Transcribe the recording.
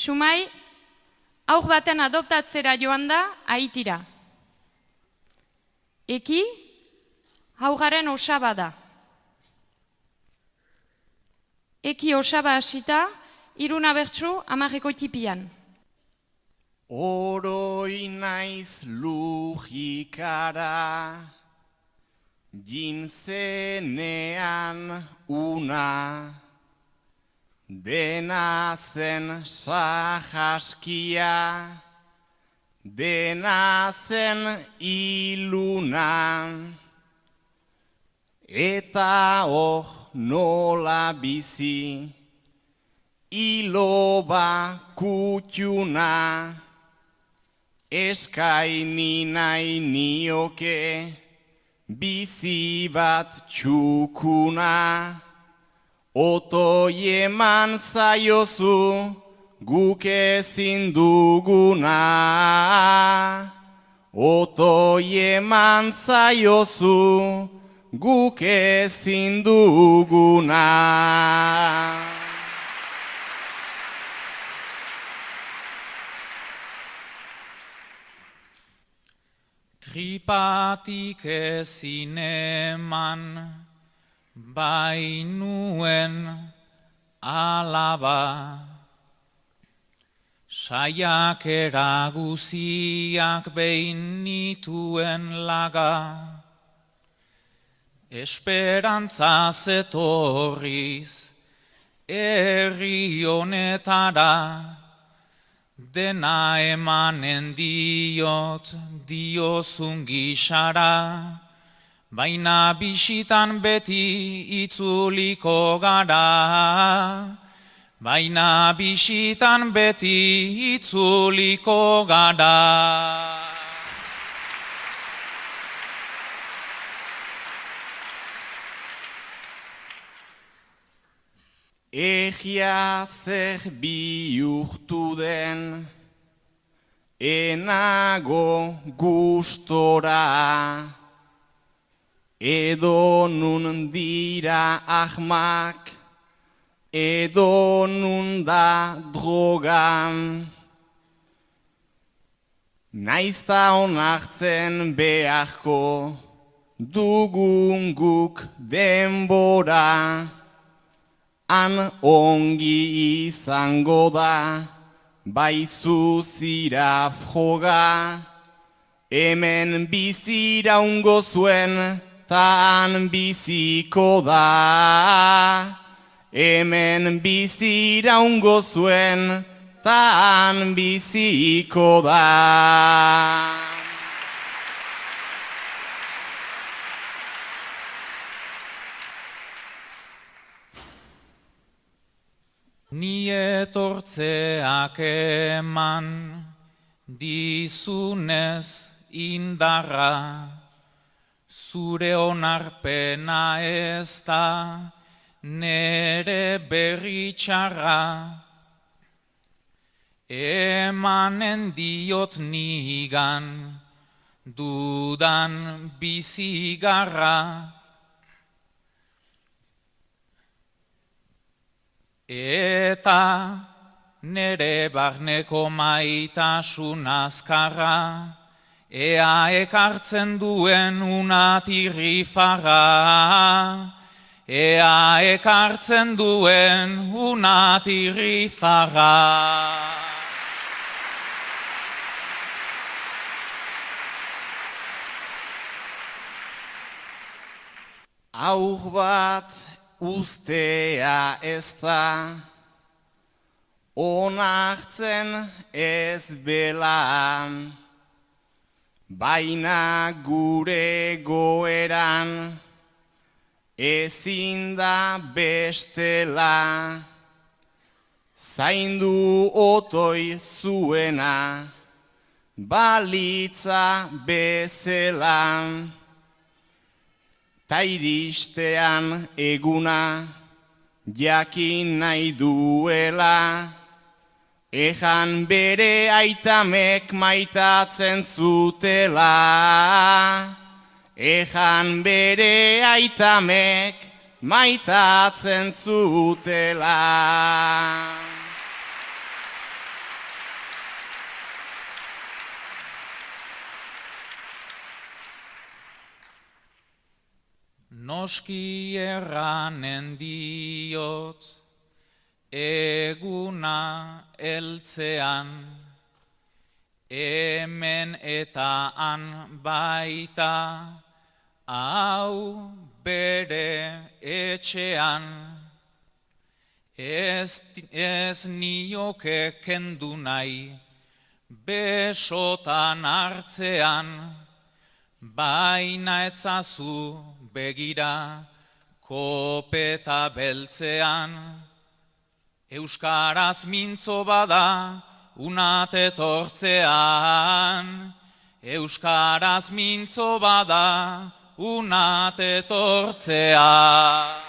Sumai, haur baten adoptatzera joan da Haitira. Eki, hauraren osaba da. Eki osaba hasita, 3 abertsu 10 tipian. Oroi naiz lujikara, jintzenean una, dena zen sahaskia, dena zen iluna, eta nola bizi, iloba kutxuna, eskaini nahi nioke, bizi bat txukuna, otoi eman zaiozu, guk ezin duguna. Otoi eman zaiozu, guk ezin duguna. Tripatik ezin eman, bainuen alaba. Saiakera guziak behin nituen laga. Esperantza zetorriz, herri honetara, dena emanen diozun gixara, baina bisitan beti itzuliko gara. Baina bisitan beti itzuliko gara. Egia zer bihurtu den, enago gustora, edo nun dira ahmak, edo nun da drogan. Naizta onartzen beharko dugun guk denbora, han ongi izango da, bai zuzira froga, hemen biziraungo zuen, ta han biziko da. Hemen biziraungo zuen, ta han biziko da. Ni etortzeak eman dizunez indarra, zure onarpena ez da nere berri txarra. Emanen diot nigan dudan bizigarra. Eta nere barneko maitasun azkarra, ea ekartzen duen unatirrifarra. Ea ekartzen duen unatirrifarra. Haur bat ustea ez da, onartzen ez belan, baina gure goeran, ezin da bestela, zaindu otoi zuena, balitza bezelan. Ta iristean eguna, jakin nahi duela, ejan bere aitamek maitatzen zutela. Ejan bere aitamek maitatzen zutela. noski erranen diot, eguna heltzean, hemen eta han baita, hau bere etxean, ez nioke kendu nahi, besotan hartzean, baina etzazu begira kopeta beltzean. Euskaraz mintzo bada unat etortzean, euskaraz mintzo bada unat etortzean.